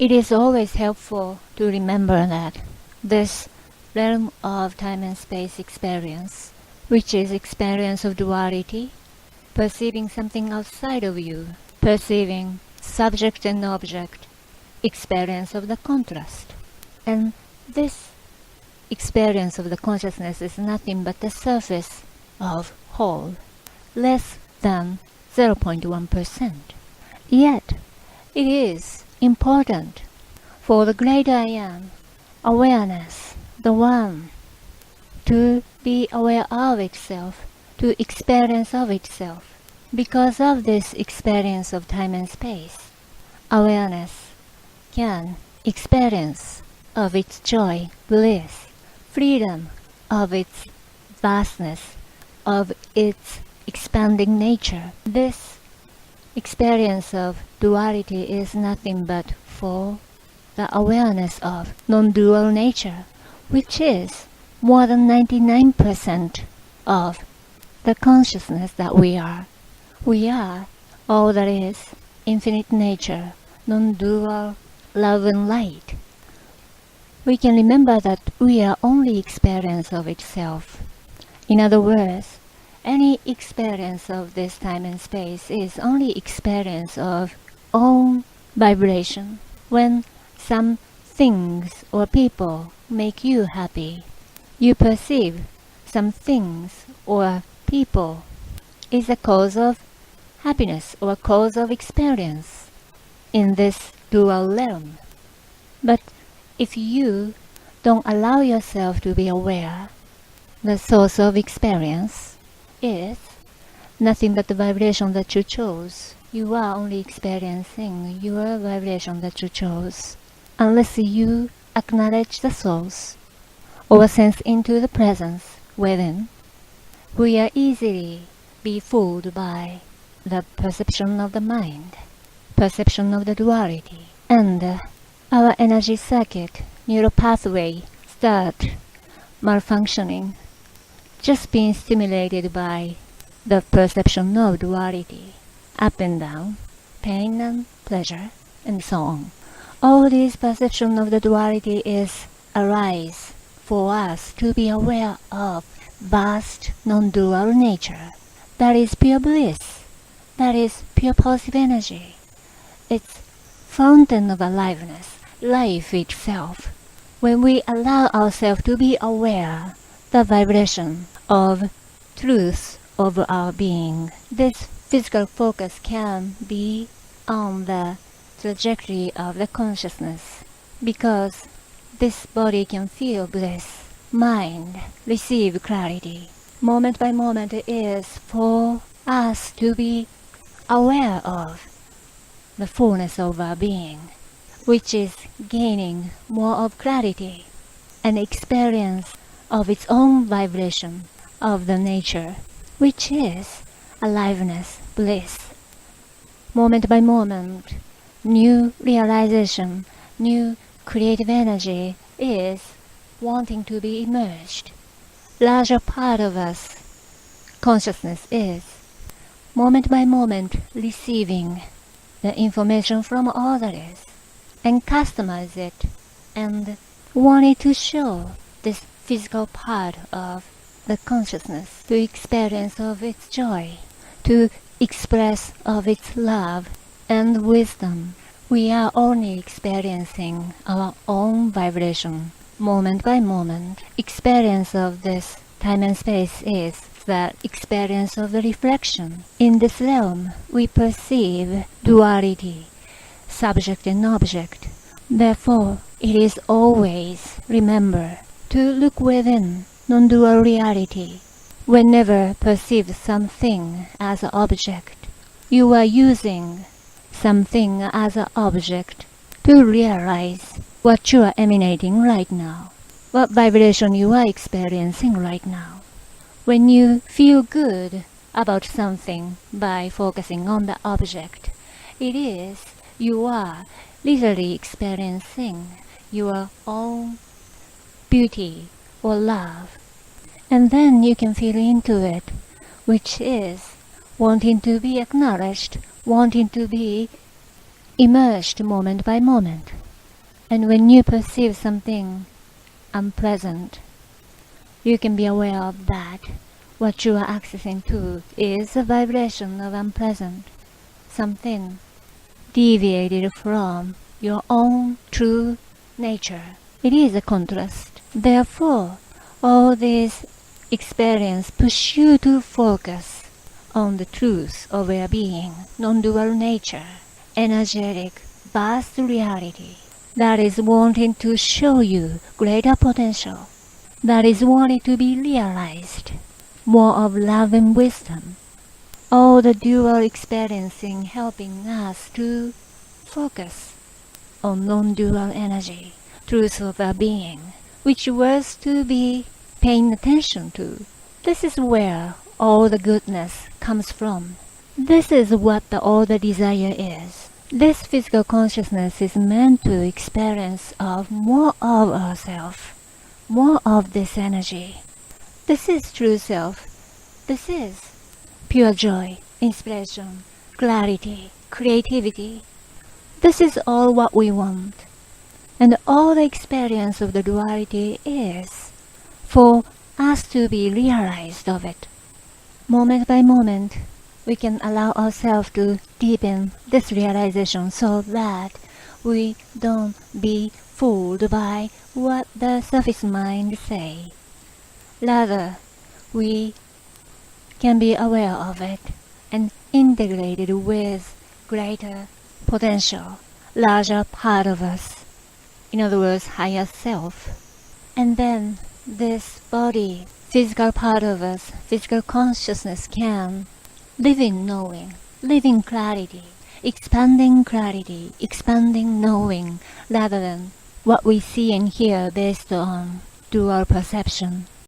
It is always helpful to remember that this realm of time and space experience, which is experience of duality, perceiving something outside of you, perceiving subject and object, experience of the contrast. And this experience of the consciousness is nothing but the surface of whole, less than 0.1%. Yet, it is important for the great I Am, awareness, the One, to be aware of itself, to experience of itself. Because of this experience of time and space, awareness can experience of its joy, bliss, freedom, of its vastness, of its expanding nature. This experience of duality is nothing but for the awareness of non-dual nature, which is more than 99% of the consciousness that we are. We are all that is, infinite nature, non-dual love and light. We can remember that we are only experience of itself. In other words, any experience of this time and space is only experience of own vibration. When some things or people make you happy, you perceive some things or people is a cause of happiness or cause of experience in this dual realm. But if you don't allow yourself to be aware, the source of experience is nothing but the vibration that you chose. You are only experiencing your vibration that you chose. Unless you acknowledge the source or sense into the presence within, we are easily be fooled by the perception of the mind, perception of the duality, and our energy circuit, neural pathway start malfunctioning, just being stimulated by the perception of duality, up and down, pain and pleasure, and so on. All these perception of the duality is arise for us to be aware of vast non-dual nature. That is pure bliss. That is pure positive energy. It's fountain of aliveness, life itself. When we allow ourselves to be aware the vibration of truth of our being, this physical focus can be on the trajectory of the consciousness, because this body can feel bliss, mind receive clarity. Moment by moment it is for us to be aware of the fullness of our being, which is gaining more of clarity and experience of its own vibration of the nature, which is aliveness, bliss. Moment by moment, new realization, new creative energy is wanting to be emerged. Larger part of us, consciousness is, moment by moment, receiving the information from all that is, and customize it, and wanted to show this physical part of the consciousness to experience of its joy, to express of its love and wisdom. We are only experiencing our own vibration, moment by moment. Experience of this time and space is the experience of the reflection. In this realm, we perceive duality, subject and object. Therefore, it is always, remember, to look within non-dual reality. Whenever perceive something as an object, you are using something as an object to realize what you are emanating right now, what vibration you are experiencing right now. When you feel good about something by focusing on the object, it is you are literally experiencing your own beauty or love. And then you can feel into it, which is wanting to be acknowledged, wanting to be immersed moment by moment. And when you perceive something unpleasant, you can be aware of that. What you are accessing to is a vibration of unpleasant, something deviated from your own true nature. It is a contrast. Therefore, all these experiences push you to focus on the truth of your being, non-dual nature, energetic, vast reality that is wanting to show you greater potential, that is wanting to be realized, more of love and wisdom. All the dual experiencing helping us to focus on non-dual energy, truth of our being, which was to be paying attention to. This is where all the goodness comes from. This is what all the desire is. This physical consciousness is meant to experience of more of ourselves, more of this energy. This is true self. This is pure joy, inspiration, clarity, creativity. This is all what we want. And all the experience of the duality is for us to be realized of it. Moment by moment, we can allow ourselves to deepen this realization so that we don't be fooled by what the surface mind say. Rather, we can be aware of it and integrate it with greater potential, larger part of us. In other words, higher self. And then this body, physical part of us, physical consciousness can live in knowing, live in clarity, expanding knowing, rather than what we see and hear based on dual perception.